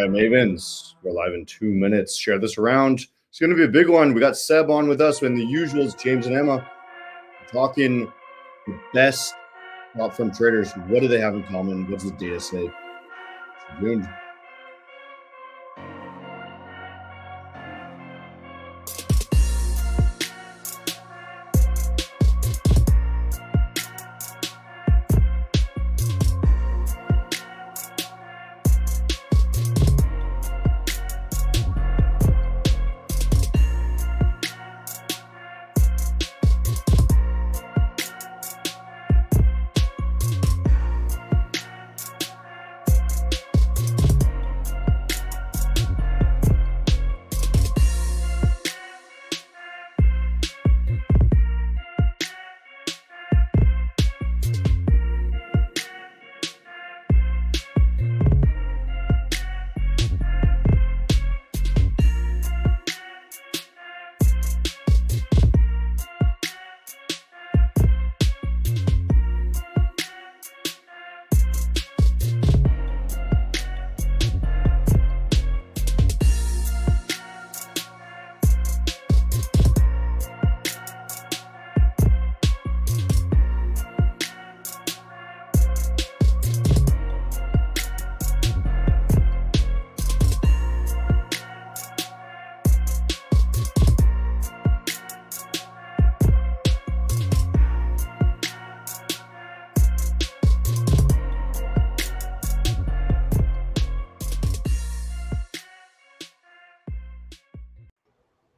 right, Mavens, we're live in 2 minutes. Share this around. It's going to be a big one. We got Seb on with us, and the usuals, James and Emma, talking the best prop firm traders. What do they have in common? What does the data say? Stay tuned.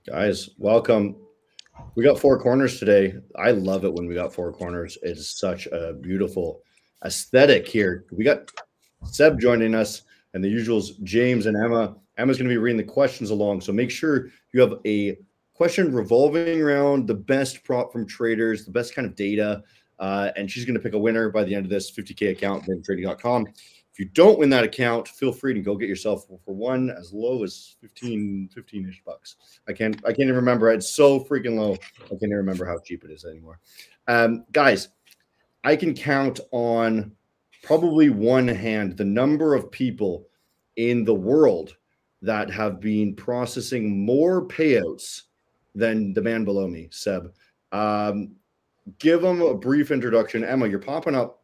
Guys, welcome. We got four corners today. I love it when we got four corners. It's such a beautiful aesthetic here. We got Seb joining us and the usuals, James and Emma. Emma's going to be reading the questions along, so make sure you have a question revolving around the best prop from traders, the best kind of data, and she's going to pick a winner by the end of this 50K account, MavenTrading.com. If you don't win that account, feel free to go get yourself for one as low as 15-ish bucks. I can't even remember. It's so freaking low. I can't even remember how cheap it is anymore. Guys, I can count on probably one hand the number of people in the world that have been processing more payouts than the man below me, Seb. Give them a brief introduction. Emma, you're popping up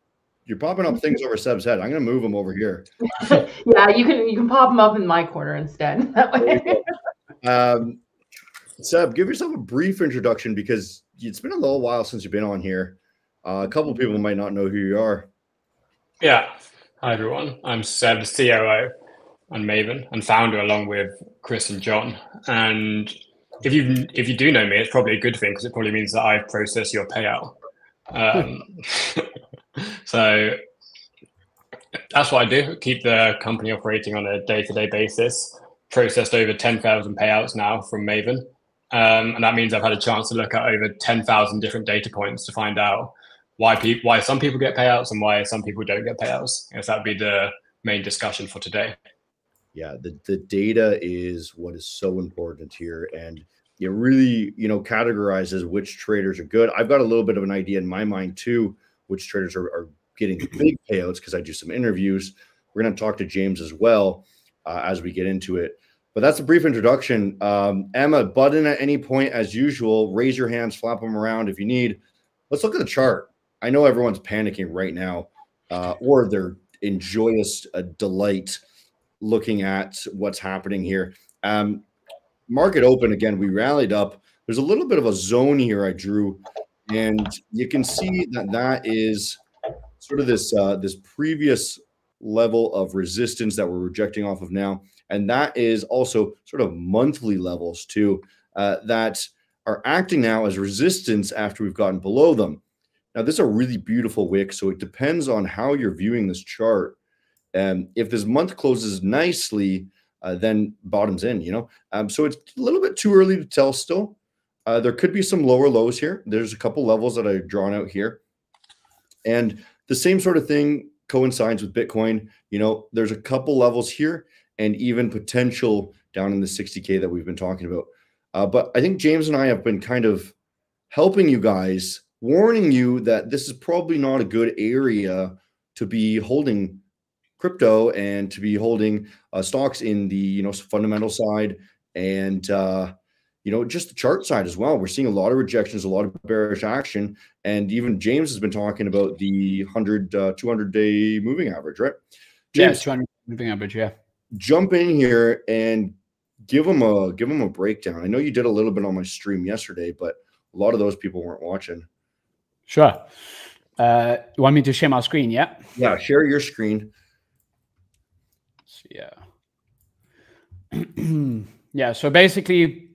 things over Seb's head. I'm going to move him over here. Yeah, you can pop him up in my corner instead. That way. Seb, give yourself a brief introduction because it's been a little while since you've been on here. A couple of people might not know who you are. Yeah. Hi, everyone. I'm Seb, the COO on Maven and founder along with Chris and John. And if you do know me, it's probably a good thing because it probably means that I've processed your payout. So that's what I do. Keep the company operating on a day-to-day basis. Processed over 10,000 payouts now from Maven. And that means I've had a chance to look at over 10,000 different data points to find out why some people get payouts and why some people don't get payouts. I guess that would be the main discussion for today. Yeah, the data is what is so important here. And it really, categorizes which traders are good. I've got a little bit of an idea in my mind too, which traders are getting big payouts because I do some interviews. We're going to talk to James as well as we get into it. But that's a brief introduction. Emma, butt in at any point as usual. Raise your hands, flap them around if you need. Let's look at the chart. I know everyone's panicking right now, or they're in joyous delight looking at what's happening here. Market open again. We rallied up. There's a little bit of a zone here I drew. And you can see that is sort of this this previous level of resistance that we're rejecting off of now. And that is also sort of monthly levels too that are acting now as resistance after we've gotten below them. Now, this is a really beautiful wick, so it depends on how you're viewing this chart. If this month closes nicely, then bottoms in, so it's a little bit too early to tell still. There could be some lower lows here. There's a couple levels that I've drawn out here. And the same sort of thing coincides with Bitcoin. There's a couple levels here and even potential down in the 60K that we've been talking about. But I think James and I have been kind of helping you guys, warning you that this is probably not a good area to be holding crypto and to be holding stocks in the fundamental side and just the chart side as well. We're seeing a lot of rejections, a lot of bearish action, and even James has been talking about the 200-day moving average, right? James, 200 moving average, yeah. Jump in here and give them a breakdown. I know you did a little bit on my stream yesterday, but a lot of those people weren't watching. Sure. You want me to share my screen? Yeah. Yeah, share your screen. Yeah. Yeah. So basically,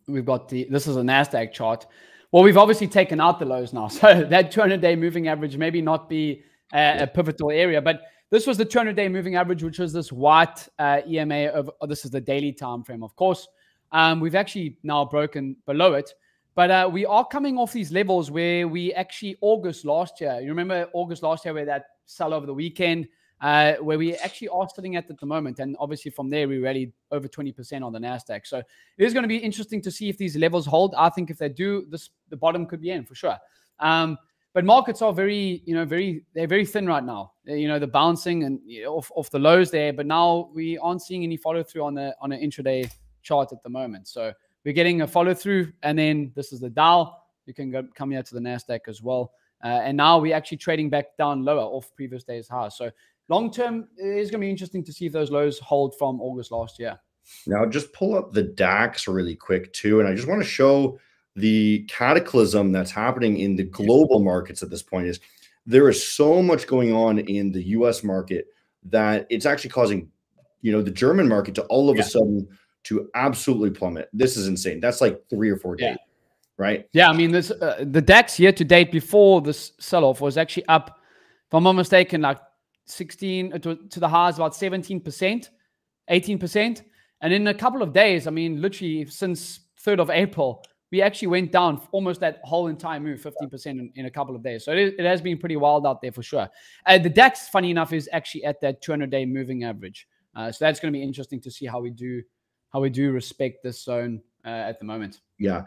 we've got this is a NASDAQ chart. Well, we've obviously taken out the lows now. So that 200-day moving average maybe not be a pivotal area, but this was the 200-day moving average, which was this white EMA of, this is the daily time frame, of course. We've actually now broken below it, but we are coming off these levels where we actually August last year, you remember August last year where that sell over the weekend, where we actually are sitting at the moment. And obviously from there, we rallied over 20% on the NASDAQ. So it is going to be interesting to see if these levels hold. I think if they do, the bottom could be in for sure. But markets are very, they're very thin right now. The bouncing and off the lows there. But now we aren't seeing any follow through on an intraday chart at the moment. So we're getting a follow through, and then this is the Dow. You can come here to the NASDAQ as well. And now we're actually trading back down lower off previous days' highs. So long term, it's going to be interesting to see if those lows hold from August last year. Now, just pull up the DAX really quick too, and I just want to show the cataclysm that's happening in the global markets at this point. Is there is so much going on in the U.S. market that it's actually causing, the German market to all of a sudden to absolutely plummet. This is insane. That's like 3 or 4 days, right? Yeah, I mean, this the DAX year to date before this sell-off was actually up, if I'm not mistaken, like 16 to the highs about 17%, 18%. And in a couple of days, I mean, literally since 3rd of April, we actually went down almost that whole entire move, 15% in a couple of days. So it has been pretty wild out there for sure. The DAX, funny enough, is actually at that 200-day moving average. So that's going to be interesting to see how we do respect this zone at the moment. Yeah.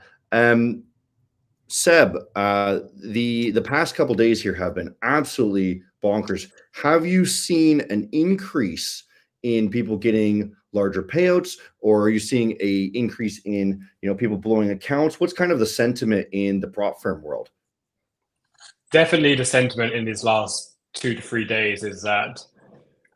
Seb, the past couple of days here have been absolutely bonkers. Have you seen an increase in people getting larger payouts, or are you seeing a increase in people blowing accounts? What's kind of the sentiment in the prop firm world? Definitely the sentiment in these last 2 to 3 days is that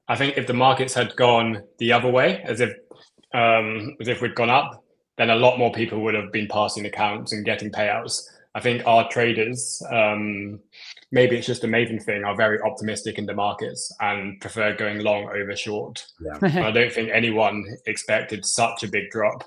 I think if the markets had gone the other way, as if we'd gone up, then a lot more people would have been passing accounts and getting payouts. I think our traders, maybe it's just a Maven thing, are very optimistic in the markets and prefer going long over short. I don't think anyone expected such a big drop.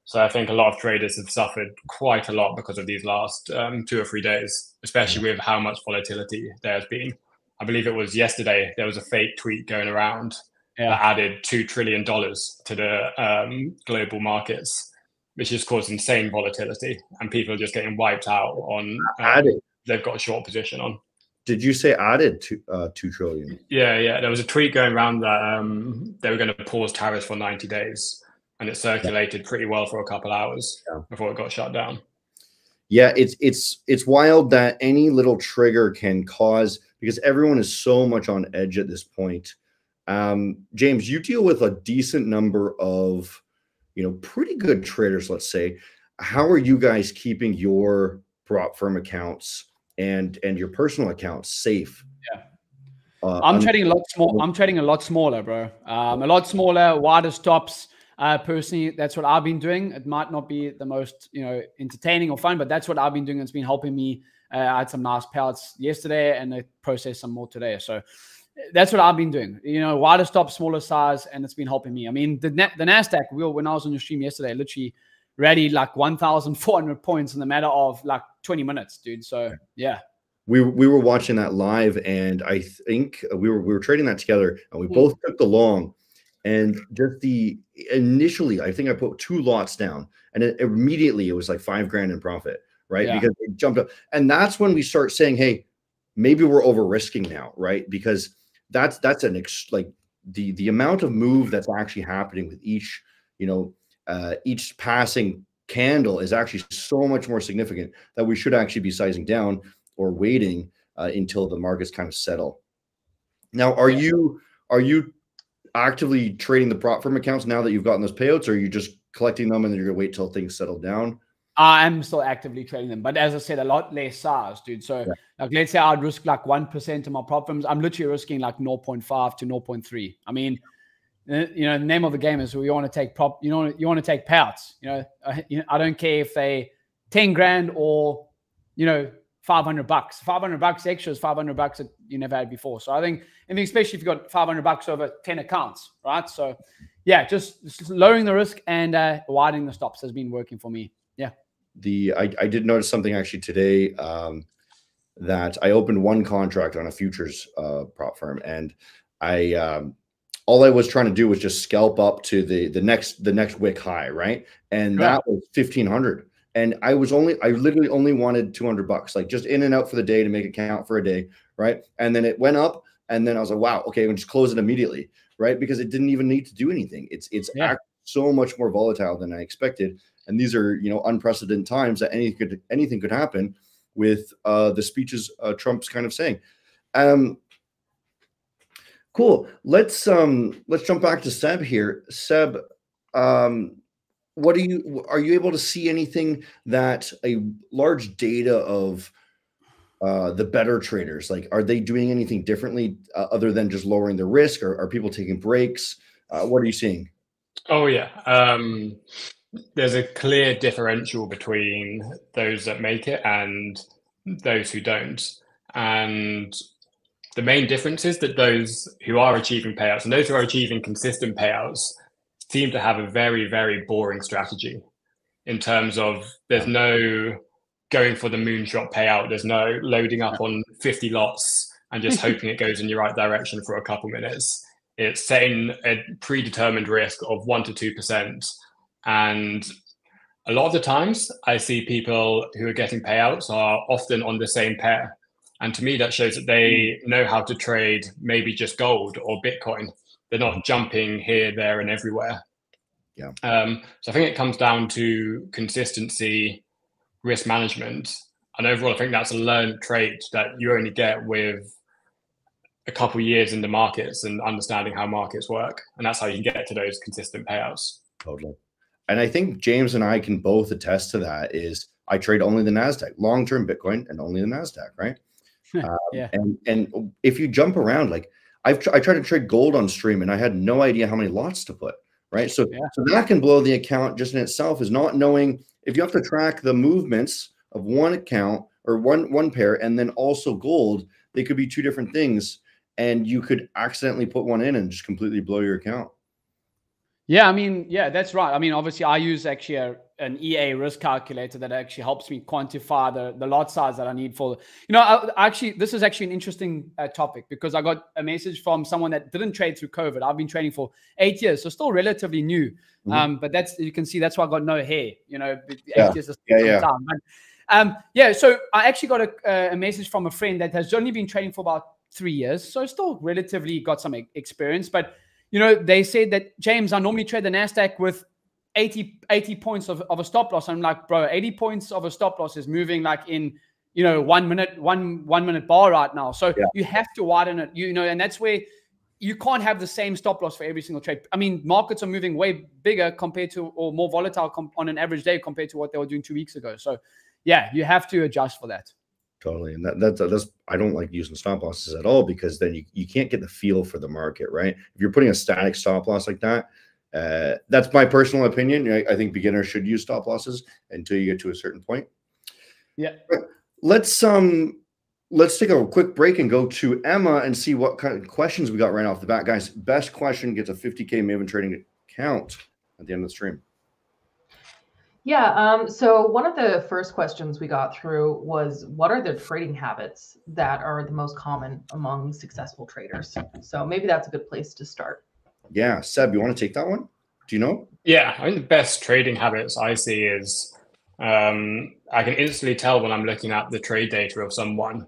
So I think a lot of traders have suffered quite a lot because of these last 2 or 3 days, especially with how much volatility there has been. I believe it was yesterday, there was a fake tweet going around that added $2 trillion to the global markets, which has caused insane volatility, and people are just getting wiped out on they've got a short position on. Did you say added to 2 trillion? Yeah. There was a tweet going around that they were going to pause tariffs for 90 days, and it circulated pretty well for a couple hours before it got shut down. Yeah, it's wild that any little trigger can cause, because everyone is so much on edge at this point. James, you deal with a decent number of pretty good traders, let's say. How are you guys keeping your prop firm accounts and your personal accounts safe? I'm trading a lot small. I'm trading a lot smaller, bro. A lot smaller, wider stops. Personally, that's what I've been doing. It might not be the most entertaining or fun, but that's what I've been doing. It's been helping me. I had some nice payouts yesterday, and I processed some more today. So that's what I've been doing. Wider stop, smaller size, and it's been helping me. I mean, the NASDAQ when I was on your stream yesterday, literally rallied like 1,400 points in the matter of like 20 minutes, dude. So yeah. We were watching that live, and I think we were trading that together, and we both took the long. And just initially, I think I put 2 lots down, and immediately it was like $5,000 in profit, right? Because it jumped up, and that's when we start saying, hey, maybe we're over risking now, right? Because that's the amount of move that's actually happening with each each passing candle is actually so much more significant that we should actually be sizing down or waiting until the markets kind of settle. Now, are you are you actively trading the prop firm accounts now that you've gotten those payouts, or are you just collecting them and then you're gonna wait till things settle down? I'm still actively trading them, but as I said, a lot less size, dude. So like, let's say I'd risk like 1% of my prop firms. I'm literally risking like 0.5 to 0.3. I mean, the name of the game is we want to take prop. You want to take payouts. I don't care if they 10 grand or $500. $500 extra is $500 that you never had before. So I think especially if you've got $500 over 10 accounts, right? So yeah, just lowering the risk and widening the stops has been working for me. Yeah. I did notice something actually today, that I opened one contract on a futures prop firm, and all I was trying to do was just scalp up to the next wick high, right? And that was 1,500. And I literally only wanted $200, like just in and out for the day to make it count for a day, right? And then it went up, and then I was like, wow, okay, I'm just close it immediately, right? Because it didn't even need to do anything. It's so much more volatile than I expected. And these are, unprecedented times that anything could happen with the speeches Trump's kind of saying. Cool. Let's jump back to Seb here. Seb, are you able to see anything that a large data of the better traders, like, are they doing anything differently other than just lowering the risk, or are people taking breaks? What are you seeing? Oh yeah. There's a clear differential between those that make it and those who don't. And the main difference is that those who are achieving payouts and those who are achieving consistent payouts seem to have a very, very boring strategy in terms of there's no going for the moonshot payout. There's no loading up on 50 lots and just hoping it goes in your right direction for a couple minutes. It's setting a predetermined risk of 1% to 2%. And a lot of the times I see people who are getting payouts are often on the same pair. And to me, that shows that they know how to trade maybe just gold or Bitcoin. They're not jumping here, there, and everywhere. Yeah. So I think it comes down to consistency, risk management. And overall, I think that's a learned trait that you only get with a couple of years in the markets and understanding how markets work. And that's how you get to those consistent payouts. Totally. And I think James and I can both attest to that. Is I trade only the NASDAQ, long-term Bitcoin, and only the NASDAQ, right? Yeah. And if you jump around, like I tried to trade gold on stream, and I had no idea how many lots to put, right? So that can blow the account just in itself, is not knowing if you have to track the movements of one account or one pair, and then also gold, they could be two different things, and you could accidentally put one in and just completely blow your account. Yeah, I mean, yeah, that's right. I mean, obviously, I use actually an EA risk calculator that actually helps me quantify the lot size that I need for. This is actually an interesting topic, because I got a message from someone that didn't trade through COVID. I've been trading for 8 years, so still relatively new. But you can see that's why I got no hair. 8 years is some time. But, so I actually got a message from a friend that has only been trading for about 3 years, so still relatively got some experience, but. They said that, James, I normally trade the NASDAQ with 80 points of a stop loss. I'm like, bro, 80 points of a stop loss is moving like in, 1 minute, one minute bar right now. So you have to widen it, and that's where you can't have the same stop loss for every single trade. I mean, markets are moving way bigger compared to, or more volatile on an average day compared to what they were doing 2 weeks ago. So yeah, you have to adjust for that. Totally. And that's I don't like using stop losses at all, because then you can't get the feel for the market, right? If you're putting a static stop loss like that, that's my personal opinion. I think beginners should use stop losses until you get to a certain point. Yeah. Let's take a quick break and go to Emma and see what kind of questions we got right off the bat. Guys, best question gets a 50K Maven trading account at the end of the stream. Yeah, so one of the first questions we got through was, what are the trading habits that are the most common among successful traders? So maybe that's a good place to start. Yeah, Seb, you want to take that one? Do you know? Yeah, I think the best trading habits I see is I can instantly tell when I'm looking at the trade data of someone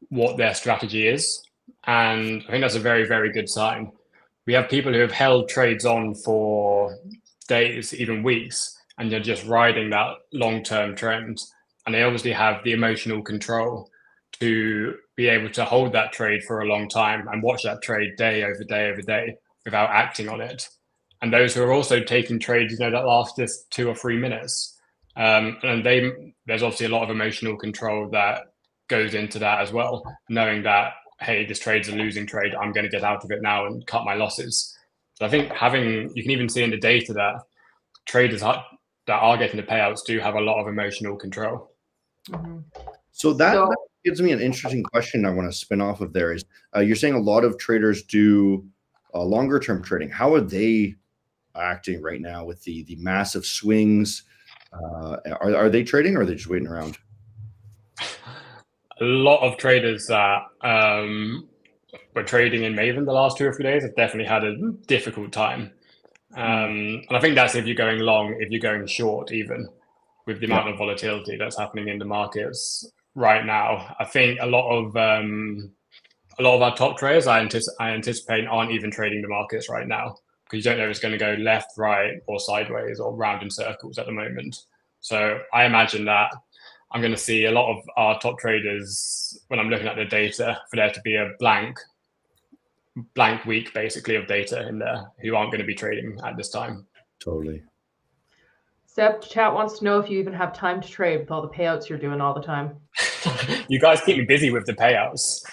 what their strategy is. And I think that's a very, very good sign. We have people who have held trades on for days, even weeks, and they're just riding that long-term trend. And they obviously have the emotional control to to be able to hold that trade for a long time and watch that trade day over day over day without acting on it. And those who are also taking trades, that last just 2 or 3 minutes. And there's obviously a lot of emotional control that goes into that as well, knowing that, hey, this trade's a losing trade, I'm going to get out of it now and cut my losses. So I think you can even see in the data that traders that are getting the payouts do have a lot of emotional control. Mm-hmm. So that gives me an interesting question I want to spin off of there is, you're saying a lot of traders do longer term trading. How are they acting right now with the massive swings? Are they trading, or are they just waiting around? A lot of traders that were trading in Maven the last 2 or 3 days have definitely had a difficult time. And I think that's if you're going long, if you're going short, even with the amount of volatility that's happening in the markets right now. I think a lot of our top traders I anticipate aren't even trading the markets right now, because you don't know if it's going to go left, right, or sideways, or round in circles at the moment. So I imagine that I'm going to see a lot of our top traders, when I'm looking at the data, for there to be a blank week basically of data in there, who aren't going to be trading at this time. Totally. Seb, chat wants to know if you even have time to trade with all the payouts you're doing all the time. You guys keep me busy with the payouts.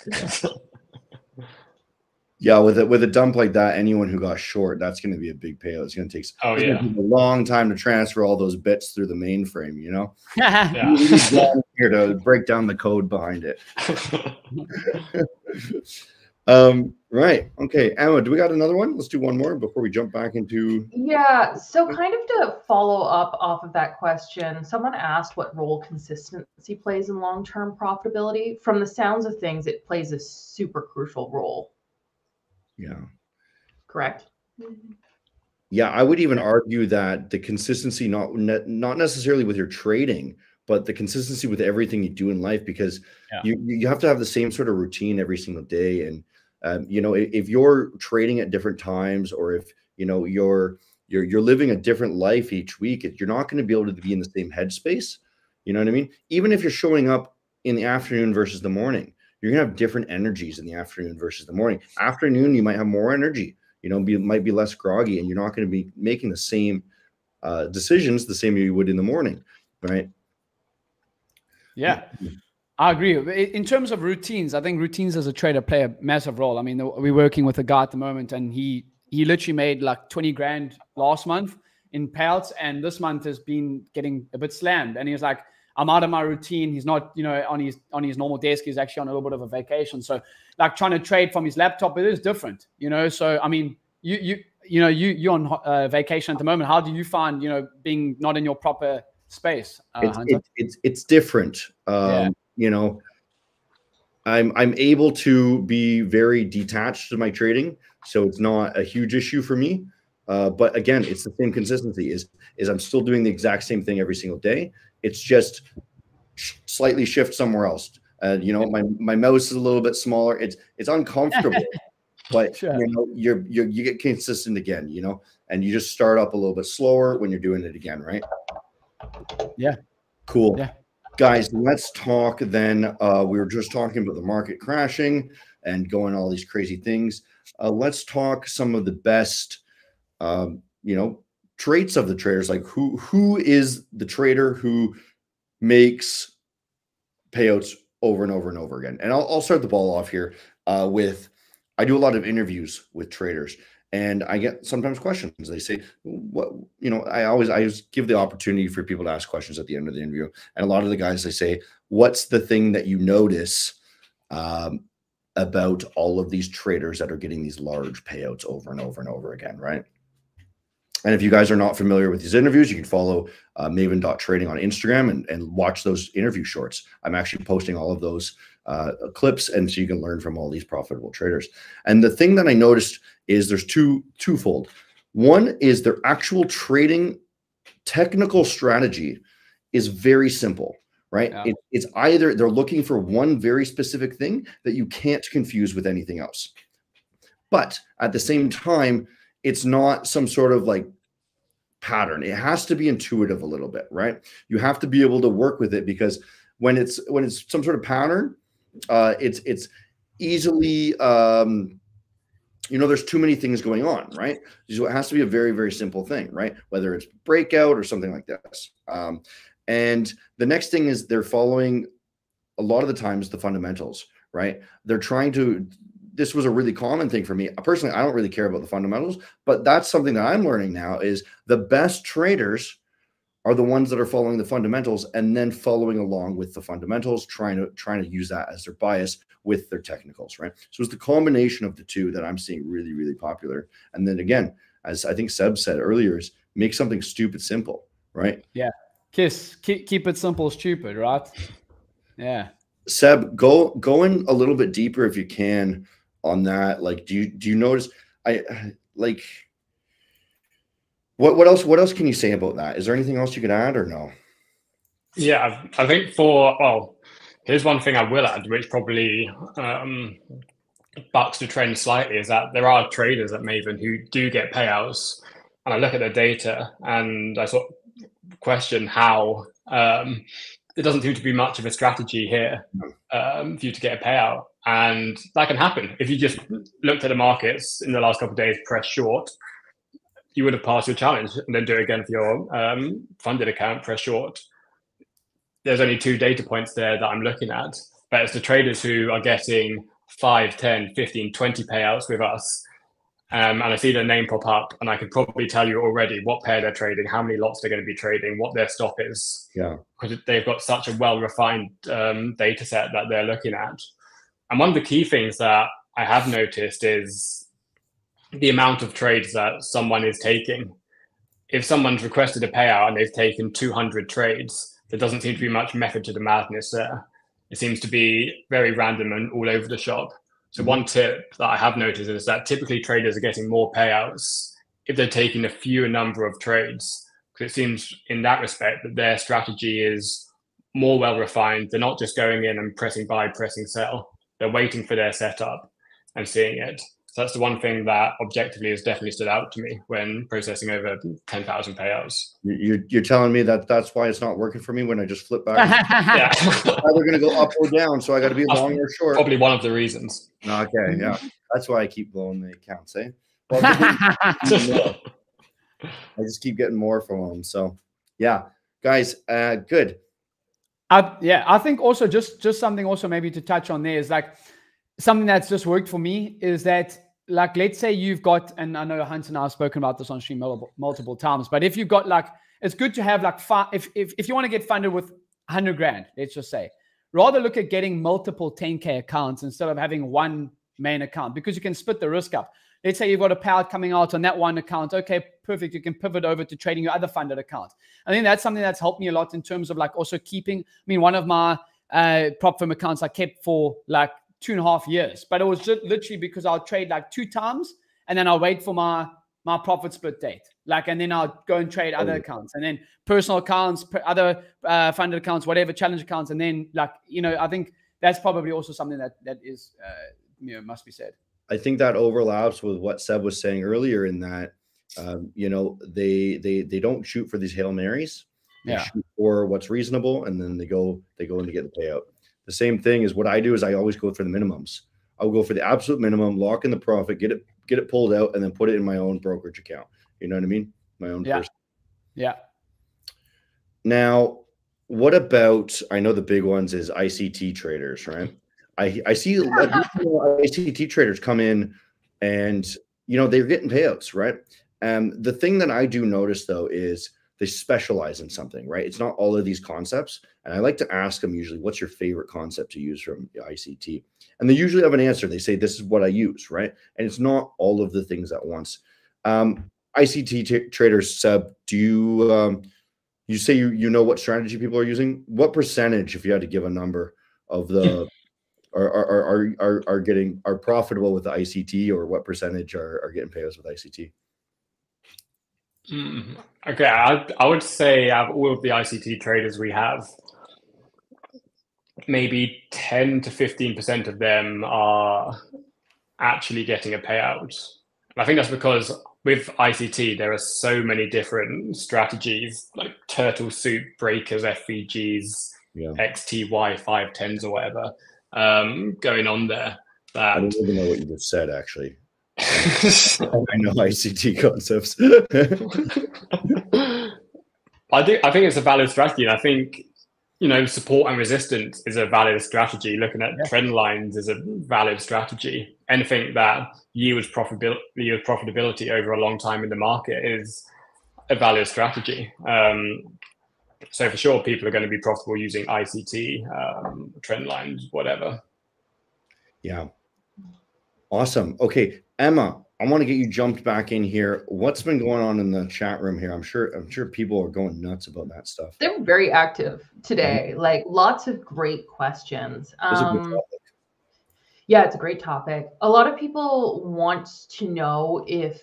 Yeah, with a dump like that, anyone who got short, that's going to be a big payout. It's going to take a long time to transfer all those bits through the mainframe, here to break down the code behind it. Right. Okay, Emma, do we got another one? Let's do one more before we jump back into... Yeah, so kind of to follow up off of that question, someone asked what role consistency plays in long-term profitability. From the sounds of things, it plays a super crucial role. Yeah. Correct? Yeah, I would even argue that the consistency, not necessarily with your trading, but the consistency with everything you do in life, because you have to have the same sort of routine every single day. And if you're trading at different times, or if you're living a different life each week, you're not going to be able to be in the same headspace. You know what I mean? Even if you're showing up in the afternoon versus the morning, you're gonna have different energies in the afternoon versus the morning. Afternoon, you might have more energy, might be less groggy, and you're not going to be making the same decisions the same way you would in the morning, right? Yeah, I agree. In terms of routines, I think routines as a trader play a massive role. I mean, we're working with a guy at the moment, and he literally made like 20 grand last month in payouts, and this month has been getting a bit slammed. And he was like, I'm out of my routine. He's not, on his normal desk. He's actually on a little bit of a vacation. So like trying to trade from his laptop, it is different, So, I mean, you're on vacation at the moment. How do you find, being not in your proper space? It's different. I'm able to be very detached to my trading, so it's not a huge issue for me. But again, it's the same consistency. Is I'm still doing the exact same thing every single day. It's just slightly shift somewhere else. My mouse is a little bit smaller. It's uncomfortable, but sure. You get consistent again. And you just start up a little bit slower when you're doing it again, right? Yeah. Cool. Yeah. Guys, let's talk then. We were just talking about the market crashing and going all these crazy things. Let's talk some of the best, traits of the traders. Like who is the trader who makes payouts over and over and over again? And I'll start the ball off here with, I do a lot of interviews with traders, and I get sometimes questions. They say, what, I always give the opportunity for people to ask questions at the end of the interview. And a lot of the guys, they say, what's the thing that you notice about all of these traders that are getting these large payouts over and over and over again, right? And if you guys are not familiar with these interviews, you can follow Maven.trading on Instagram and watch those interview shorts. I'm actually posting all of those clips, and so you can learn from all these profitable traders. And the thing that I noticed is there's twofold. One is their actual trading technical strategy is very simple, right? Yeah. It's either they're looking for one very specific thing that you can't confuse with anything else. But at the same time, it's not some sort of like pattern. It has to be intuitive a little bit, right? You have to be able to work with it, because when it's some sort of pattern, it's easily there's too many things going on, right? So it has to be a very, very simple thing, right? Whether it's breakout or something like this. And the next thing is they're following a lot of the times the fundamentals, right? They're trying to, this was a really common thing for me. Personally, I don't really care about the fundamentals, but that's something that I'm learning now is the best traders are the ones that are following the fundamentals and then following along with the fundamentals, trying to use that as their bias with their technicals, right? So it's the combination of the two that I'm seeing really, really popular. And then again, as I think Seb said earlier, is make something stupid simple, right? Yeah. Keep it simple, stupid, right? Yeah. Seb, go in a little bit deeper if you can on that. Like, do you notice what else can you say about that? Is there anything else you could add or no? Yeah, I think here's one thing I will add, which probably bucks the trend slightly, is that there are traders at Maven who do get payouts, and I look at the data and I sort of question how there doesn't seem to be much of a strategy here for you to get a payout, and that can happen if you just looked at the markets in the last couple of days, press short. You would have passed your challenge, and then do it again for your funded account, press short. There's only 2 data points there that I'm looking at, but it's the traders who are getting 5, 10, 15, 20 payouts with us. And I see their name pop up, and I could probably tell you already what pair they're trading, how many lots they're going to be trading, what their stop is. Yeah. Because they've got such a well-refined data set that they're looking at. And one of the key things that I have noticed is the amount of trades that someone is taking. If someone's requested a payout and they've taken 200 trades, there doesn't seem to be much method to the madness there. It seems to be very random and all over the shop. So one tip that I have noticed is that typically traders are getting more payouts if they're taking a fewer number of trades, because it seems in that respect that their strategy is more well-refined. They're not just going in and pressing buy, pressing sell. They're waiting for their setup and seeing it. So that's the one thing that objectively has definitely stood out to me when processing over 10,000 payouts. You're telling me that that's why it's not working for me when I just flip back? Yeah. Either going to go up or down, so I got to be long or short. Probably one of the reasons. Okay, yeah. That's why I keep blowing the accounts, eh? Well, I just keep getting more from them. So, yeah. Guys, good. I think also just something also maybe to touch on there is like something that's just worked for me is that, like, let's say you've got, and I know Hunt and I have spoken about this on stream multiple times, but if you've got like, it's good to have like if you want to get funded with 100 grand, let's just say, rather look at getting multiple 10K accounts instead of having one main account, because you can split the risk up. Let's say you've got a payout coming out on that one account. Okay, perfect. You can pivot over to trading your other funded account. I think that's something that's helped me a lot in terms of like also keeping, I mean, one of my prop firm accounts I kept for like 2.5 years, but it was just literally because I'll trade like 2 times and then I'll wait for my profit split date. Like, and then I'll go and trade other accounts and then personal accounts, other funded accounts, whatever, challenge accounts. And then like, I think that's probably also something that is, must be said. I think that overlaps with what Seb was saying earlier in that, they don't shoot for these Hail Marys. They shoot for what's reasonable, and then they go in to get the payout. The same thing is what I do is I always go for the minimums. I'll go for the absolute minimum, lock in the profit, get it pulled out, and then put it in my own brokerage account. You know what I mean? My own person. Yeah. Now, what about, I know the big ones is ICT traders, right? I see ICT traders come in and, they're getting payouts, right? The thing that I do notice, though, is they specialize in something, right? It's not all of these concepts. And I like to ask them usually, what's your favorite concept to use from ICT? And they usually have an answer. They say, this is what I use, right? And it's not all of the things at once. ICT traders, Seb, do you say you know what strategy people are using? What percentage, if you had to give a number, of the are profitable with the ICT, or what percentage are getting payouts with ICT? Okay, I would say out of all of the ICT traders we have, maybe 10 to 15% of them are actually getting a payout. And I think that's because with ICT, there are so many different strategies, like turtle soup, breakers, FVGs, XTY, 510s or whatever. going on there. That I don't even know what you just said, actually. I know ICT concepts. I think it's a valid strategy, and I think support and resistance is a valid strategy. Looking at trend lines is a valid strategy. Anything that yields profitability over a long time in the market is a valid strategy. So for sure, people are going to be profitable using ICT, trend lines, whatever. Yeah. Awesome. Okay, Emma, I want to get you jumped back in here. What's been going on in the chat room here? I'm sure people are going nuts about that stuff. They're very active today. Like lots of great questions. It's a good topic. Yeah, it's a great topic. A lot of people want to know if,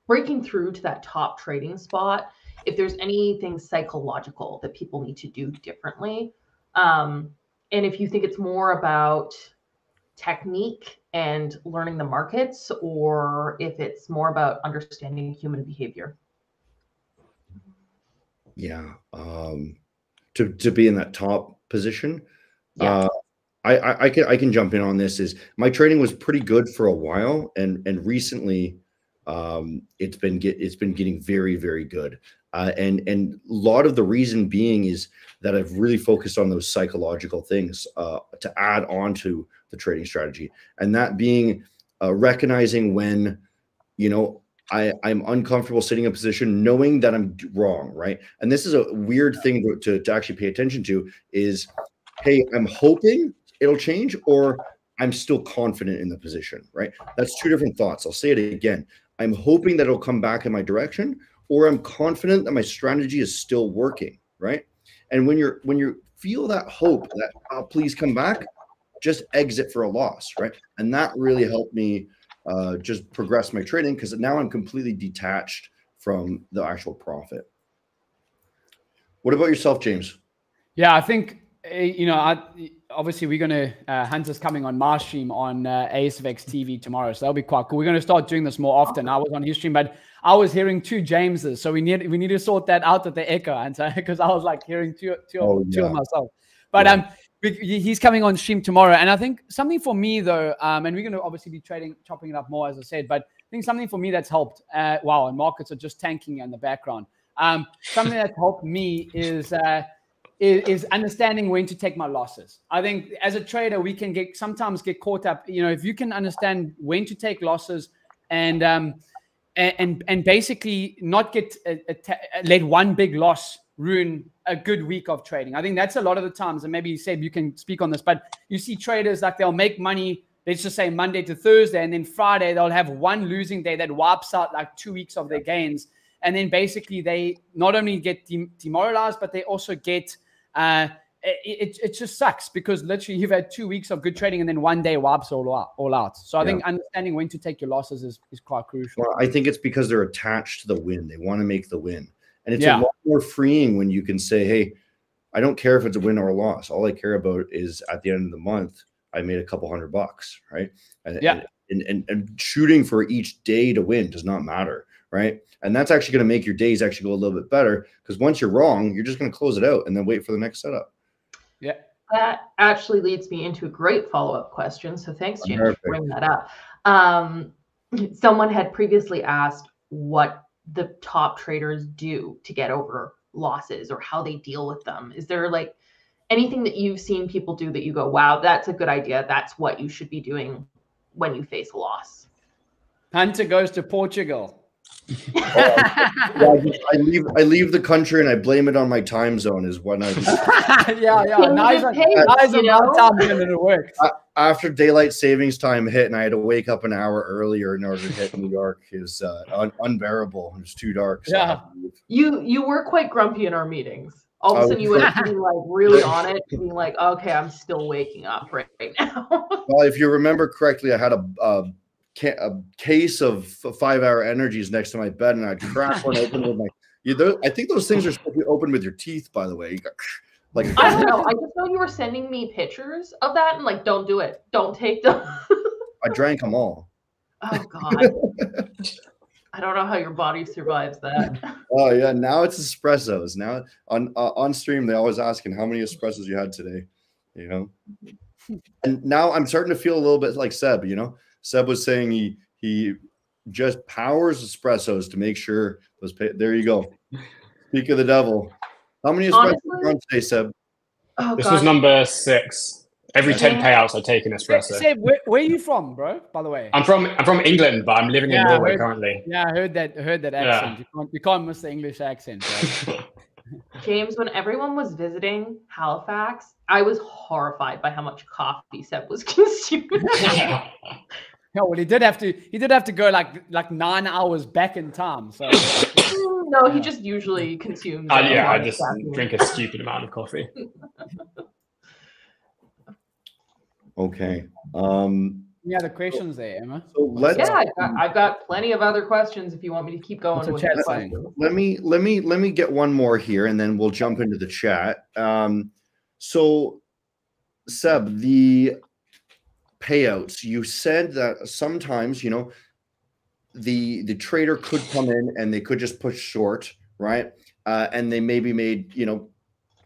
breaking through to that top trading spot, if there's anything psychological that people need to do differently. And if you think it's more about technique and learning the markets, or if it's more about understanding human behavior. Yeah. To be in that top position. Yeah. I can jump in on this. Is my trading was pretty good for a while, and recently it's been getting very, very good. And a lot of the reason being is that I've really focused on those psychological things to add on to the trading strategy, and that being recognizing when I'm uncomfortable sitting in a position, knowing that I'm wrong, right? And this is a weird thing to actually pay attention to is, hey, I'm hoping it'll change, or I'm still confident in the position, right? That's two different thoughts. I'll say it again. I'm hoping that it'll come back in my direction, or I'm confident that my strategy is still working, right? And when you feel that hope that please come back, just exit for a loss, right? And that really helped me just progress my trading, because now I'm completely detached from the actual profit. What about yourself, James? Yeah, I think obviously we're going to Hunter's coming on my stream on ASFX TV tomorrow, so that'll be quite cool. We're going to start doing this more often. I was on his stream, but I was hearing two Jameses, so we need to sort that out at the echo, Hunter, because I was like hearing two of myself. But he's coming on stream tomorrow, and I think something for me though, and we're going to obviously be chopping it up more, as I said, but I think something for me that's helped. Wow, and markets are just tanking in the background. Something that's helped me is understanding when to take my losses. I think as a trader, we can sometimes get caught up. If you can understand when to take losses and basically not get let one big loss ruin a good week of trading. I think that's a lot of the times, and maybe Seb, you can speak on this, but you see traders like they'll make money, let's just say Monday to Thursday, and then Friday they'll have one losing day that wipes out like 2 weeks of their gains. And then basically they not only get demoralized, but they also get, it just sucks, because literally you've had 2 weeks of good trading and then one day wipes all out. So I think understanding when to take your losses is quite crucial. Well, I think it's because they're attached to the win. They want to make the win. And it's a lot more freeing when you can say, hey, I don't care if it's a win or a loss. All I care about is at the end of the month, I made a couple $100, right? And shooting for each day to win does not matter, right? And that's actually going to make your days actually go a little bit better, because once you're wrong, you're just going to close it out and then wait for the next setup. Yeah. That actually leads me into a great follow-up question. So thanks, James, for bringing that up. Someone had previously asked what the top traders do to get over losses, or how they deal with them. Is there like anything that you've seen people do that you go, wow, that's a good idea, that's what you should be doing when you face a loss? Hunter goes to Portugal. I leave the country and I blame it on my time zone is when I nice time and it works. After daylight savings time hit and I had to wake up an hour earlier in order to hit New York is unbearable. It's too dark. So you were quite grumpy in our meetings. All of a sudden you went to be like really on it, being like, okay, I'm still waking up right now. Well, if you remember correctly, I had a case of 5-hour energies next to my bed, and I'd crack one open with my. I think those things are supposed to be opened with your teeth. By the way, like I don't know. I just know you were sending me pictures of that, and like, don't do it. Don't take them. I drank them all. Oh God. I don't know how your body survives that. Oh yeah, now it's espressos. Now on stream they always asking how many espressos you had today. you know. And now I'm starting to feel a little bit like Seb, you know. Seb was saying he just powers espressos to make sure those there you go. Speak of the devil. How many espressos are on today, Seb? Oh, this was number 6. Every 10 payouts, I take an espresso. Seb, where are you from, bro? By the way, I'm from England, but I'm living in Norway currently. Yeah, I heard that accent. You can't miss the English accent, right? James, when everyone was visiting Halifax, I was horrified by how much coffee Seb was consuming. Yeah, well, he did have to go like 9 hours back in time. So no, he just usually consumes. I just drink a stupid amount of coffee. Okay. Any other questions there, Emma? So I've got plenty of other questions if you want me to keep going with the questions. Let me get one more here, and then we'll jump into the chat. So, Seb, the payouts. You said that sometimes, you know, the trader could come in and they could just push short, right? And they maybe made, you know,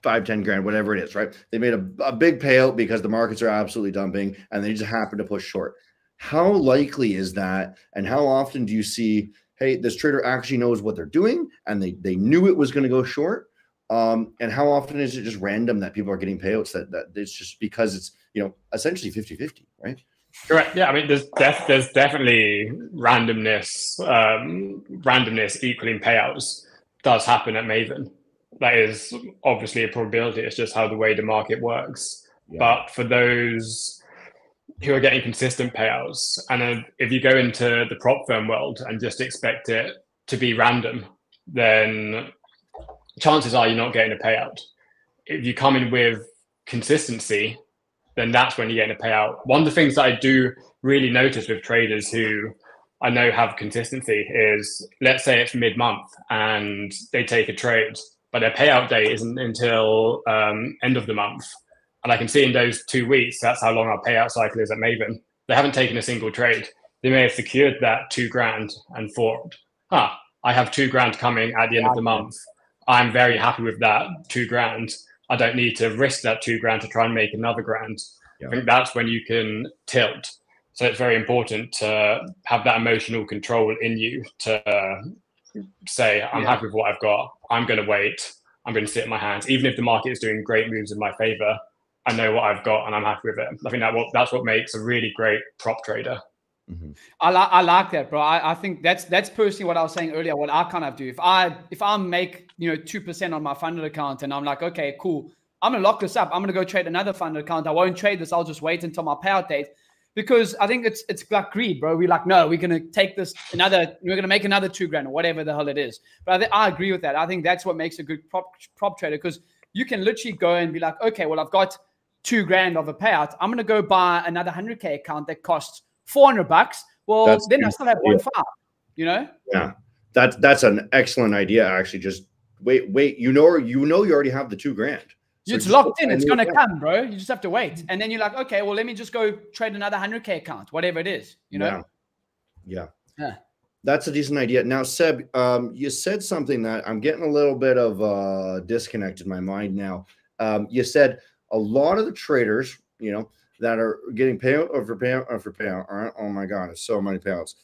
5-10 grand, whatever it is, right? They made a big payout because the markets are absolutely dumping and they just happen to push short. How likely is that? And how often do you see, hey, this trader actually knows what they're doing and they knew it was going to go short? And how often is it just random that people are getting payouts that it's just because it's, you know, essentially 50-50, right? Correct. Yeah, I mean, there's definitely randomness equaling payouts does happen at Maven. That is obviously a probability. It's just how the way the market works. Yeah. But for those who are getting consistent payouts, and if you go into the prop firm world and just expect it to be random, then chances are you're not getting a payout. If you come in with consistency, then that's when you're getting a payout. One of the things that I do really notice with traders who I know have consistency is, let's say it's mid-month and they take a trade, but their payout date isn't until end of the month. And I can see in those 2 weeks, that's how long our payout cycle is at Maven. They haven't taken a single trade. They may have secured that 2 grand and thought, I have 2 grand coming at the end of the month. I'm very happy with that 2 grand. I don't need to risk that 2 grand to try and make another grand. Yeah. I think that's when you can tilt. So it's very important to have that emotional control in you to say, I'm happy with what I've got. I'm going to wait. I'm going to sit in my hands. Even if the market is doing great moves in my favor, I know what I've got and I'm happy with it. I think that's what makes a really great prop trader. Mm-hmm. I like that, bro. I think that's personally what I was saying earlier. What I kind of do, if I make 2% on my funded account and I'm like, okay, cool, I'm gonna lock this up. I'm gonna go trade another funded account. I won't trade this. I'll just wait until my payout date, because I think it's like greed, bro. We're like, no, we're gonna take this we're gonna make another 2 grand or whatever the hell it is. But I agree with that. I think that's what makes a good prop trader, because you can literally go and be like, okay, well, I've got 2 grand of a payout. I'm gonna go buy another 100K account that costs $400. Well, then I still have 1.5, Yeah, that's an excellent idea. Actually, just wait. You already have the 2 grand. So it's locked in. It's going to come, bro. You just have to wait. And then you're like, okay, well, let me just go trade another 100K account, whatever it is, Yeah. That's a decent idea. Now, Seb, you said something that I'm getting a little bit of disconnect in my mind now. You said a lot of the traders, that are getting payout over payout. All right? Oh my God, it's so many payouts.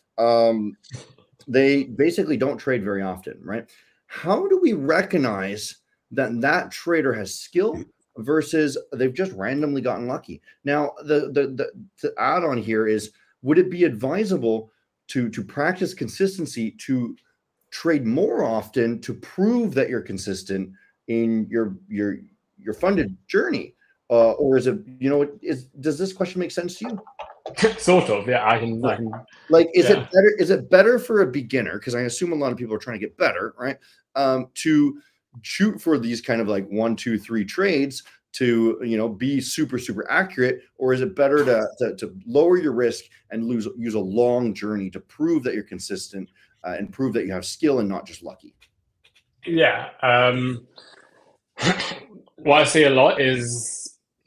They basically don't trade very often, right? How do we recognize that trader has skill versus they've just randomly gotten lucky? Now, the add on here is, would it be advisable to practice consistency, to trade more often to prove that you're consistent in your funded journey? Or is it, does this question make sense to you? Sort of, yeah. I can like, is it better for a beginner? Because I assume a lot of people are trying to get better, right? To shoot for these kind of like 1, 2, 3 trades to, be super, super accurate, or is it better to lower your risk and use a long journey to prove that you're consistent and prove that you have skill and not just lucky? Yeah. What I see a lot is,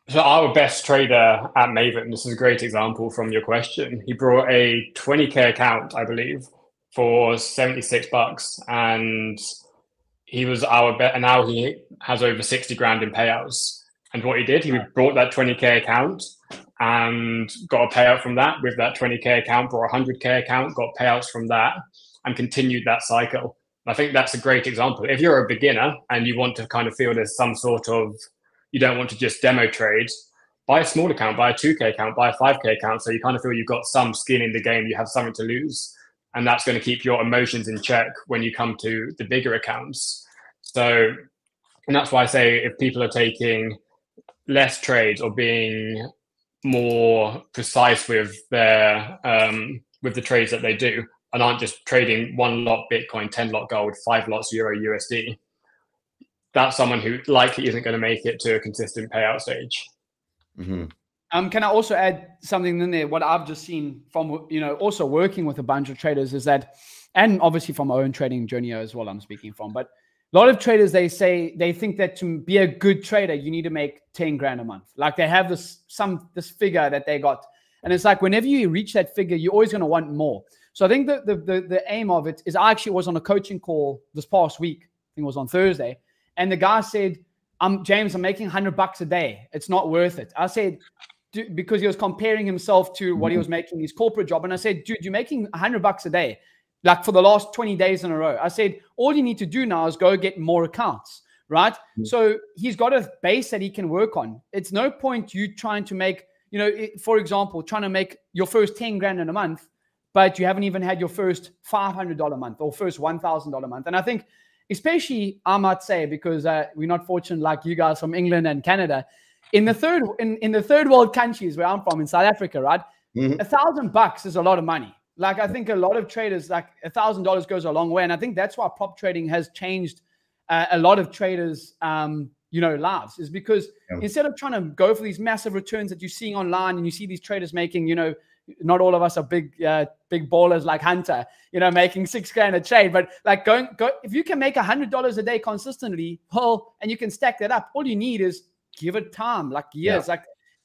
so our best trader at Maven, this is a great example from your question. He brought a 20K account, I believe, for $76, and he was our bet, and now he has over 60 grand in payouts. And what he did, he brought that 20K account and got a payout from that. With that 20K account, brought a 100K account, got payouts from that, and continued that cycle. I think that's a great example. If you're a beginner and you want to kind of feel there's some sort of, you don't want to just demo trade, buy a small account, buy a 2K account, buy a 5K account. So you kind of feel you've got some skin in the game, you have something to lose. And that's going to keep your emotions in check when you come to the bigger accounts. So, and that's why I say if people are taking less trades or being more precise with their with the trades that they do, and aren't just trading 1 lot Bitcoin, 10 lot gold, 5 lots Euro USD, that's someone who likely isn't going to make it to a consistent payout stage. Mm-hmm. Can I also add something in there? What I've just seen from, also working with a bunch of traders is that, and obviously from my own trading journey as well, I'm speaking from, but a lot of traders, they think that to be a good trader, you need to make 10 grand a month. Like they have this figure that they got. And it's like, whenever you reach that figure, you're always going to want more. So I think the aim of it is, I actually was on a coaching call this past week. I think it was on Thursday. And the guy said, James, I'm making $100 a day. It's not worth it. I said, because he was comparing himself to what he was making his corporate job. And I said, dude, you're making $100 a day, like for the last 20 days in a row. I said, all you need to do now is go get more accounts, right? Mm-hmm. So he's got a base that he can work on. It's no point you trying to make, for example, trying to make your first 10 grand in a month, but you haven't even had your first $500 a month or first $1,000 a month. And I think, especially, I might say, because we're not fortunate like you guys from England and Canada, in the third world countries where I'm from, in South Africa, right? Mm-hmm. $1,000 is a lot of money. Like, I think a lot of traders, like $1,000 goes a long way. And I think that's why prop trading has changed a lot of traders, lives, is because instead of trying to go for these massive returns that you're seeing online, and you see these traders making, not all of us are big ballers like Hunter, making $6 grand a trade, but like go, if you can make $100 a day consistently, and you can stack that up, all you need is give it time, like years,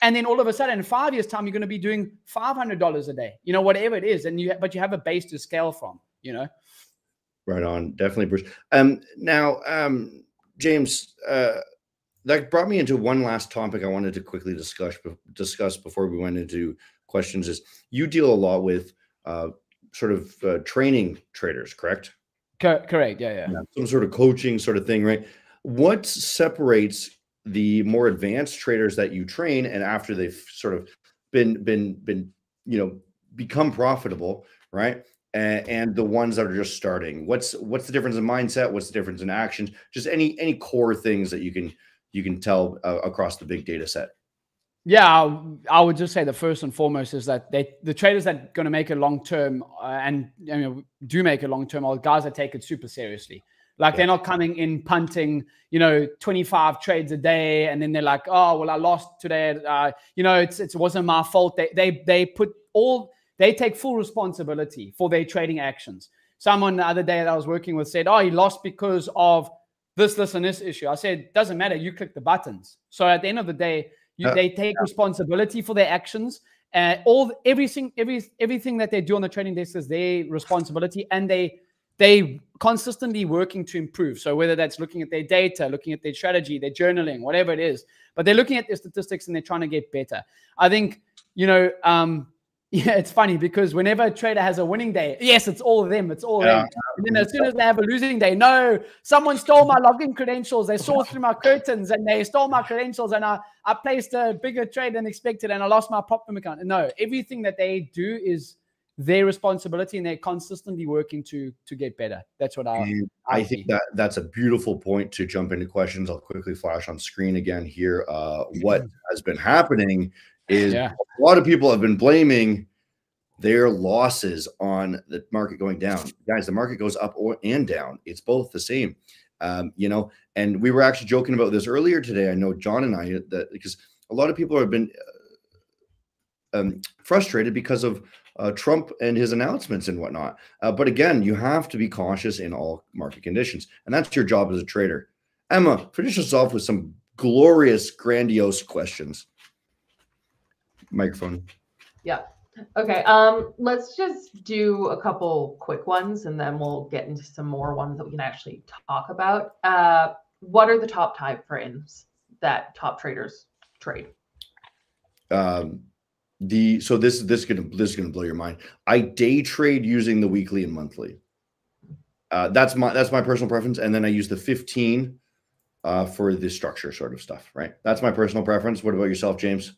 and then all of a sudden in 5 years time, you're going to be doing $500 a day, whatever it is. But you have a base to scale from, Right on. Definitely, Bruce. Now, James, that brought me into one last topic I wanted to quickly discuss before we went into questions. Is you deal a lot with training traders, correct? Correct. Yeah. Some sort of coaching sort of thing, right? What separates the more advanced traders that you train, and after they've sort of been become profitable, right? And the ones that are just starting? What's the difference in mindset? What's the difference in actions? Just any core things that you can tell across the big data set. Yeah, I would just say the first and foremost is that the traders that are going to make it long term and do make it long term are guys that take it super seriously. Like they're not coming in punting, 25 trades a day, and then they're like, oh well, I lost today. It wasn't my fault. They take full responsibility for their trading actions. Someone the other day that I was working with said, oh, he lost because of this, and this issue. I said, doesn't matter. You click the buttons. So at the end of the day, they take responsibility for their actions. Everything that they do on the trading desk is their responsibility, and they consistently working to improve. So whether that's looking at their data, looking at their strategy, their journaling, whatever it is, but they're looking at their statistics and they're trying to get better. I think, it's funny because whenever a trader has a winning day, yes, it's all them. It's all them. And then as soon as they have a losing day, no, someone stole my login credentials. They saw through my curtains and they stole my credentials, and I placed a bigger trade than expected and I lost my prop firm account. No, everything that they do is their responsibility, and they're consistently working to get better. That's what I think that's a beautiful point to jump into questions. I'll quickly flash on screen again here. What has been happening is a lot of people have been blaming their losses on the market going down. Guys, the market goes up and down. It's both the same, and we were actually joking about this earlier today. I know John and I, because a lot of people have been frustrated because of Trump and his announcements and whatnot. But again, you have to be cautious in all market conditions, and that's your job as a trader. Emma, finish us off with some glorious, grandiose questions. Microphone. Yeah. Okay. Let's just do a couple quick ones, and then we'll get into some more ones that we can actually talk about. What are the top time frames that top traders trade? So this is gonna blow your mind. I day trade using the weekly and monthly. That's my personal preference, and then I use the 15 for the structure sort of stuff. Right, that's my personal preference. What about yourself, James?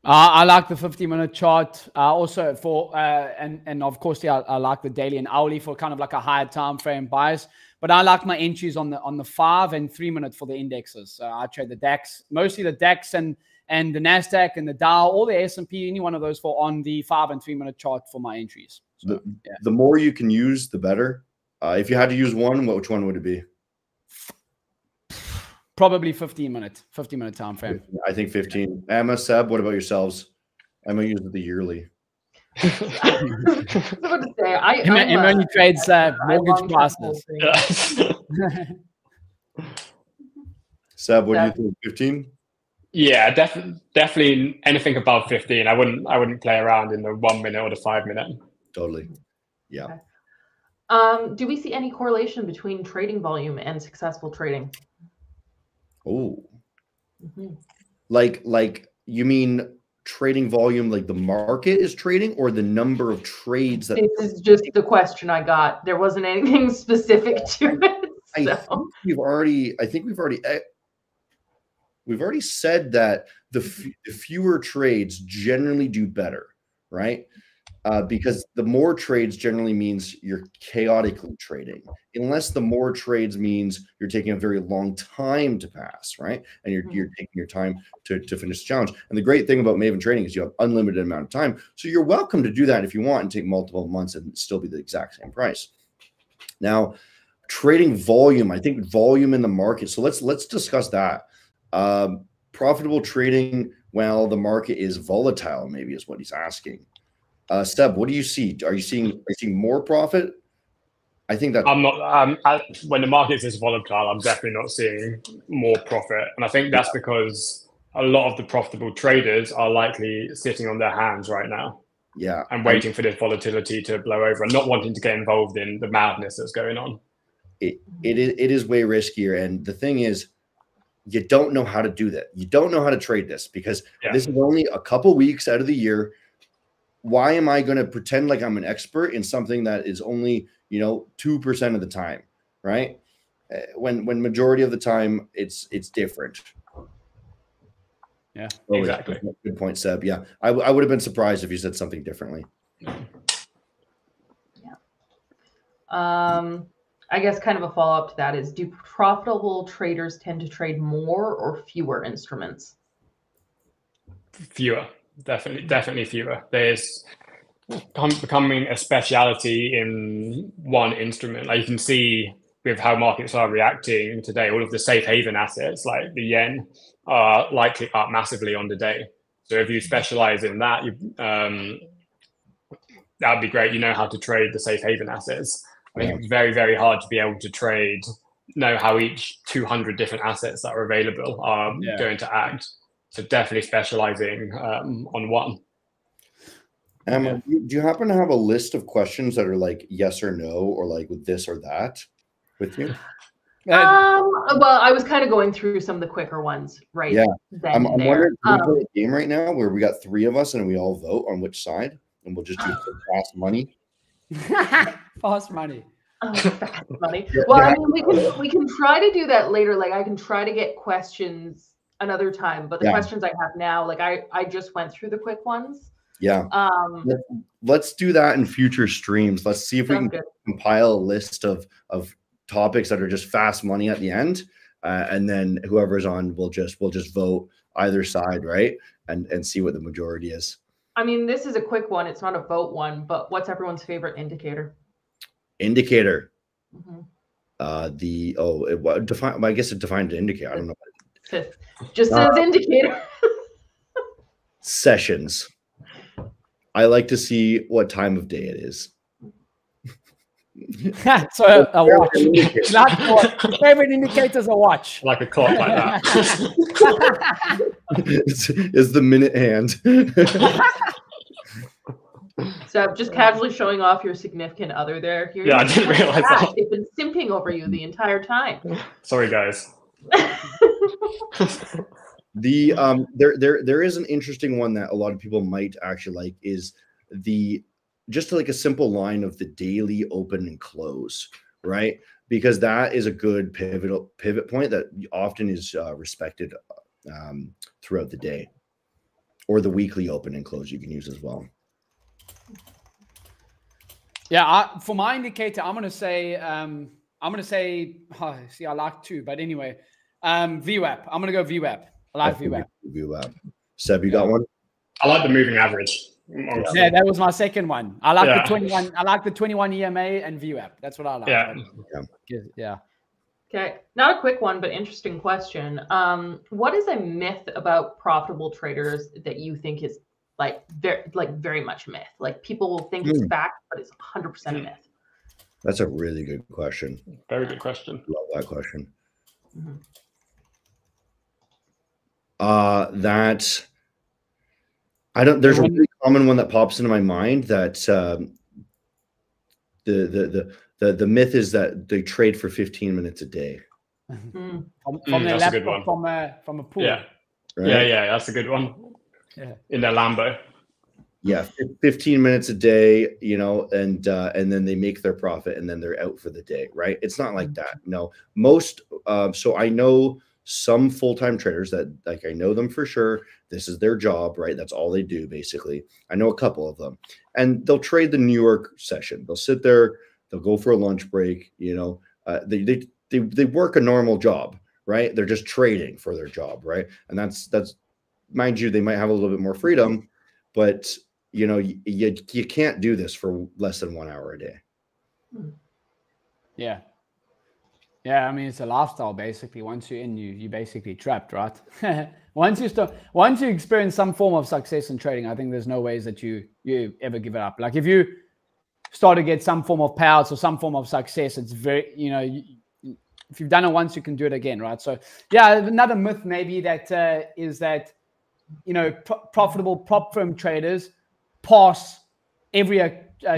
I like the 50-minute chart. Also for and of course, yeah, I like the daily and hourly for kind of like a higher time frame buys. But I like my entries on the 5 and 3 minute for the indexes. So I trade the DAX, mostly the DAX and the Nasdaq and the Dow, or the S&P, any one of those for on the 5 and 3 minute chart for my entries. So, the more you can use, the better. If you had to use one, which one would it be? Probably 15 minute time frame. I think 15. Emma, Seb, what about yourselves? Emma uses the yearly. I was about to say, Emma only trades mortgage prices. Seb, what do you think? 15? Yeah, definitely anything above 15. I wouldn't play around in the 1 minute or the 5 minute. Totally. Yeah. Okay. Do we see any correlation between trading volume and successful trading? Oh. Like you mean trading volume, like the market is trading, or the number of trades that? This is just the question I got. There wasn't anything specific to it. So. I think we've already said that the fewer trades generally do better, right? Because the more trades generally means you're chaotically trading, unless the more trades means you're taking a very long time to pass, right? And you're taking your time to finish the challenge. And the great thing about Maven trading is you have unlimited amount of time. So you're welcome to do that if you want and take multiple months and still be the exact same price. Now, trading volume, I think volume in the market. So let's discuss that. Profitable trading while the market is volatile, maybe is what he's asking. Seb, what do you see? Are you seeing more profit? I think that I'm not. When the market is volatile, I'm definitely not seeing more profit, and I think that's because a lot of the profitable traders are likely sitting on their hands right now. Yeah, and waiting for this volatility to blow over and not wanting to get involved in the madness that's going on. It is way riskier, and the thing is, you don't know how to do that. You don't know how to trade this because this is only a couple weeks out of the year. Why am I going to pretend like I'm an expert in something that is only, 2% of the time, right? When majority of the time it's different. Yeah, exactly. Good point, Seb. Yeah, I would have been surprised if you said something differently. Yeah. I guess kind of a follow-up to that is, do profitable traders tend to trade more or fewer instruments? Fewer. Definitely fewer. There's becoming a speciality in one instrument. Like you can see with how markets are reacting today, all of the safe haven assets like the yen are likely up massively on the day. So if you specialize in that, that'd be great. You know how to trade the safe haven assets. I think it's very, very hard to be able to know how each 200 different assets that are available are going to act. So definitely specializing on one. Emma, do you happen to have a list of questions that are like yes or no, or like with this or that with you? Well, I was kind of going through some of the quicker ones, right? Yeah. Then I'm wondering, there. we play a game right now where we got 3 of us and we all vote on which side, and we'll just do fast money. Fast money. Oh, fast money. Well, I mean, we can try to do that later. Like, I can try to get questions another time, but the questions I have now, like I just went through the quick ones. Yeah. Let's do that in future streams. Let's see if we can compile a list of topics that are just fast money at the end, and then whoever's on will just vote either side, right? And see what the majority is. I mean, this is a quick one. It's not a vote one, but what's everyone's favorite indicator? Indicator. Define. I guess it defined indicator. I don't know. Just says indicator. Sessions. I like to see what time of day it is. So a watch. Not favorite indicator's a watch. Like a clock like that. Is the minute hand. So just casually showing off your significant other there. I didn't realize that. They've been simping over you the entire time. Sorry, guys. There is an interesting one that a lot of people might actually like, is just like a simple line of the daily open and close, right? Because that is a good pivot point that often is respected throughout the day, or the weekly open and close you can use as well. Yeah, for my indicator, I'm gonna say, see, I like two, but anyway, VWAP. I'm gonna go VWAP. I like VWAP. VWAP. Seb, you got one? I like the moving average. Yeah, that was my second one. I like the 21. I like the 21 EMA and VWAP. That's what I like. Yeah. Okay, not a quick one, but interesting question. What is a myth about profitable traders that you think is very much myth? Like, people will think it's fact, but it's 100% a myth. That's a really good question. Very good question. Love that question. Mm-hmm. There's a really common one that pops into my mind, that the myth is that they trade for 15 minutes a day. From their laptop, from a pool. Yeah. Right? Yeah, that's a good one. Yeah. In their Lambo. Yeah, 15 minutes a day, and then they make their profit and then they're out for the day, right? It's not like that. No, most. So I know some full-time traders that, like, I know them for sure. This is their job, right? That's all they do, basically. I know a couple of them, and they'll trade the New York session. They'll sit there, they'll go for a lunch break. They work a normal job, right? They're just trading for their job, right? And that's mind you, they might have a little bit more freedom, but you can't do this for less than 1 hour a day. Yeah. Yeah, I mean, it's a lifestyle, basically. Once you're in, you basically trapped, right? Once you experience some form of success in trading, I think there's no ways that you ever give it up. Like, if you start to get some form of payouts or some form of success, it's very, if you've done it once, you can do it again, right? So, yeah, another myth maybe that is that, profitable prop firm traders pass every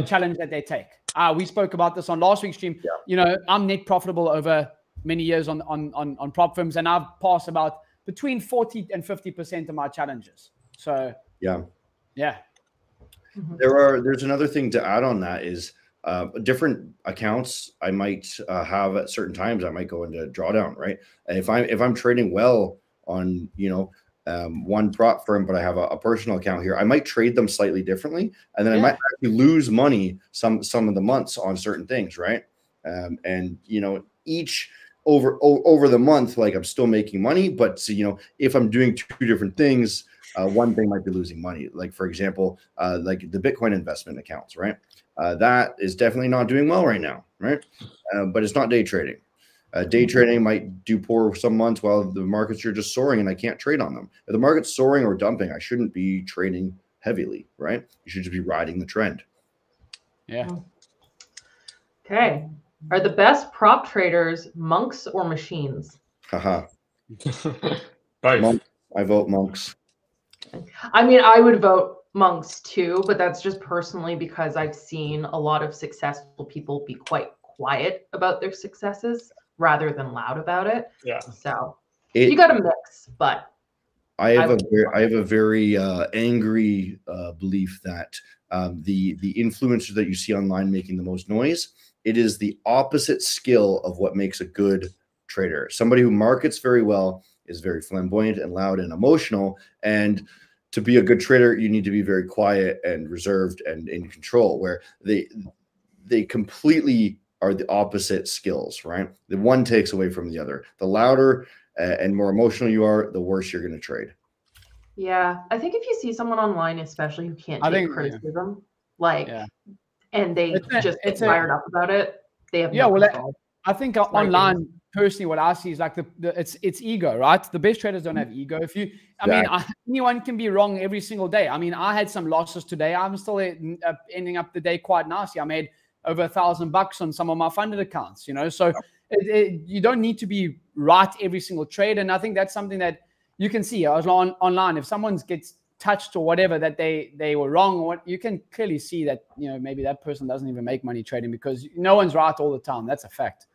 challenge that they take. We spoke about this on last week's stream. Yeah. I'm net profitable over many years on prop firms, and I've passed about between 40 and 50% of my challenges. So yeah. There's another thing to add on that is different accounts I might have at certain times. I might go into drawdown, right? And if I'm trading well on one prop firm, but I have a personal account here, I might trade them slightly differently, and then I might actually lose money some of the months on certain things, right? And each over the month, like, I'm still making money, but if I'm doing two different things, one thing might be losing money. Like, for example, like the Bitcoin investment accounts, right? That is definitely not doing well right now, right? But it's not day trading. Day trading might do poor some months while the markets are just soaring and I can't trade on them. If the market's soaring or dumping, I shouldn't be trading heavily, right? You should just be riding the trend. Yeah. Okay. Are the best prop traders monks or machines? Haha. Both. I vote monks. I mean, I would vote monks too, but that's just personally because I've seen a lot of successful people be quite quiet about their successes rather than loud about it. Yeah. So you got to mix, but I have a very angry belief that the influencers that you see online making the most noise, it is the opposite skill of what makes a good trader. Somebody who markets very well is very flamboyant and loud and emotional, and to be a good trader, you need to be very quiet and reserved and in control, where they completely are the opposite skills, right? The one takes away from the other. The louder and more emotional you are, the worse you're going to trade. Yeah, I think if you see someone online, especially who can't take criticism, and they just get fired up about it, they have no control. I think online, personally, what I see is like it's ego, right? The best traders don't have ego. Anyone can be wrong every single day. I mean, I had some losses today. I'm still ending up the day quite nicely. I made over $1,000 on some of my funded accounts, so you don't need to be right every single trade. And I think that's something that you can see online. If someone gets touched or whatever, that they were wrong, or what, you can clearly see that, maybe that person doesn't even make money trading, because no one's right all the time. That's a fact.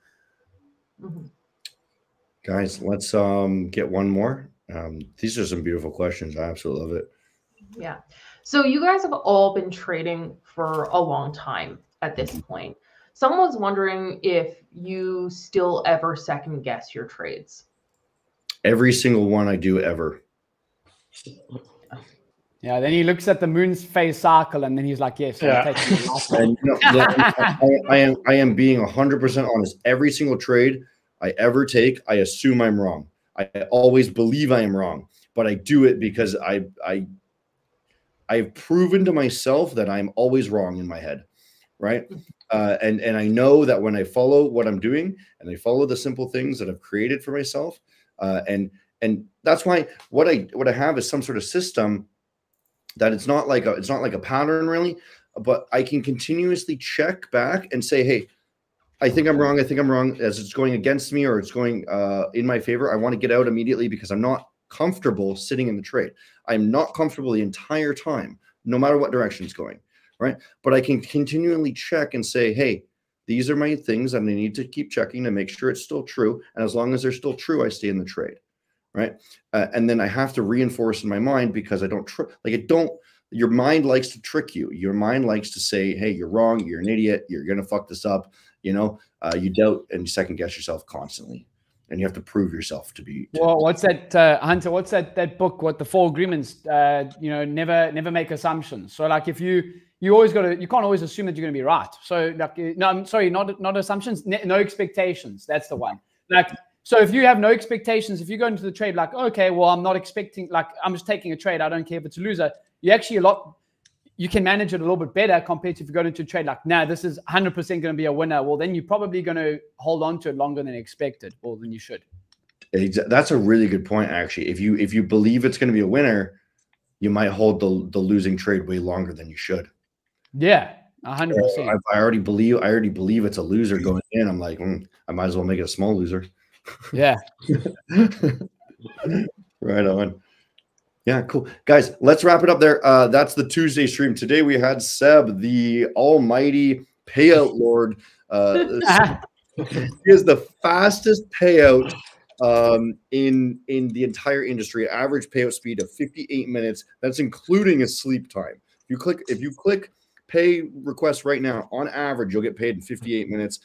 Mm-hmm. Guys, let's get one more. These are some beautiful questions. I absolutely love it. Yeah. So you guys have all been trading for a long time at this point. Someone was wondering if you still ever second guess your trades. Every single one I do ever. Yeah, then he looks at the moon's phase cycle, and then he's like, "Yes, I'm taking it last time." And, I am being 100% honest. Every single trade I ever take, I assume I'm wrong. I always believe I am wrong, but I do it because I've proven to myself that I'm always wrong in my head, right? And I know that when I follow what I'm doing and I follow the simple things that I've created for myself, and that's why what I have is some sort of system that it's not like a pattern really, but I can continuously check back and say, hey, I think I'm wrong. I think I'm wrong, as it's going against me or it's going in my favor. I want to get out immediately because I'm not comfortable sitting in the trade. I'm not comfortable the entire time, no matter what direction it's going, right? But I can continually check and say, hey, these are my things and I need to keep checking to make sure it's still true. And as long as they're still true, I stay in the trade, right? And then I have to reinforce in my mind because your mind likes to trick you. Your mind likes to say, hey, you're wrong. You're an idiot. You're going to fuck this up. You doubt and you second guess yourself constantly. And you have to prove yourself to be. Well, what's that, Hunter? What's that book? What the 4 agreements? Never make assumptions. So like if you can't always assume that you're going to be right. So like, no, I'm sorry, not assumptions, no expectations. That's the one. Like, so if you have no expectations, if you go into the trade like, okay, well, I'm not expecting, like, I'm just taking a trade. I don't care if it's a loser. You actually you can manage it a little bit better compared to if you go into a trade like, nah, this is 100% going to be a winner. Well, then you're probably going to hold on to it longer than expected, or than you should. That's a really good point, actually. If you believe it's going to be a winner, you might hold the losing trade way longer than you should. Yeah, 100%. I already believe it's a loser going in. I'm like, I might as well make it a small loser. Yeah. Right on. Yeah, cool. Guys, let's wrap it up there. That's the Tuesday stream. Today we had Seb, the almighty payout lord. He is the fastest payout in the entire industry. Average payout speed of 58 minutes. That's including his sleep time. If you click pay request right now, on average, you'll get paid in 58 minutes.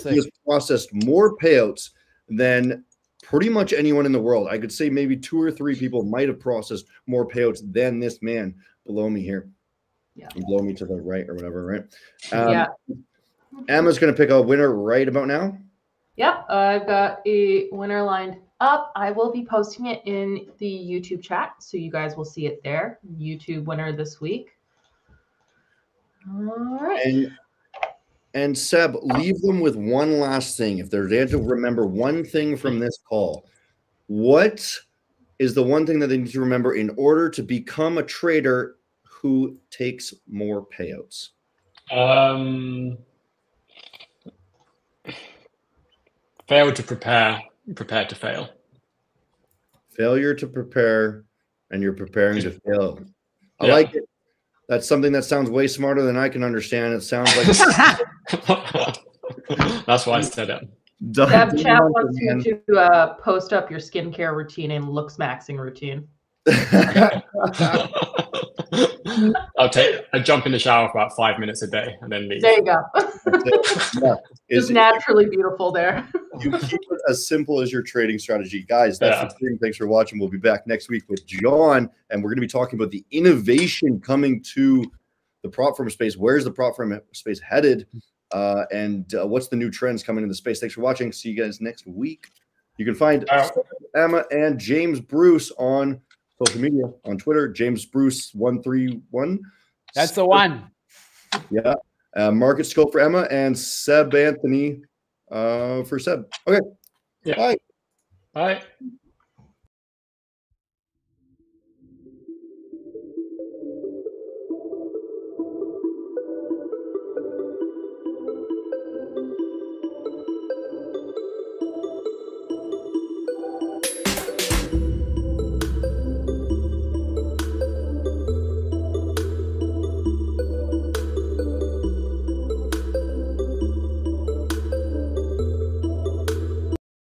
He has processed more payouts than pretty much anyone in the world. I could say maybe 2 or 3 people might have processed more payouts than this man below me here. Yeah. And below me to the right or whatever, right? Yeah. Emma's going to pick a winner right about now. Yep. I've got a winner lined up. I will be posting it in the YouTube chat, so you guys will see it there. YouTube winner this week. All right. And Seb, leave them with one last thing. If they're there to remember one thing from this call, what is the one thing that they need to remember in order to become a trader who takes more payouts? Fail to prepare to fail. Failure to prepare, and you're preparing to fail. I like it. That's something that sounds way smarter than I can understand. It sounds like that's why I said it. That chat wants you to post up your skincare routine and looks maxing routine. I jump in the shower for about 5 minutes a day and then leave. There you go. Just naturally beautiful there. You keep it as simple as your trading strategy. Guys, that's the stream. Thanks for watching. We'll be back next week with John, and we're going to be talking about the innovation coming to the prop firm space. Where's the prop firm space headed? And what's the new trends coming in the space? Thanks for watching. See you guys next week. You can find Emma and James Bruce on social media, on Twitter, James Bruce 131. That's the one. Yeah. Market Scope for Emma and Seb Anthony for Seb. Okay. Yeah. Bye. Bye.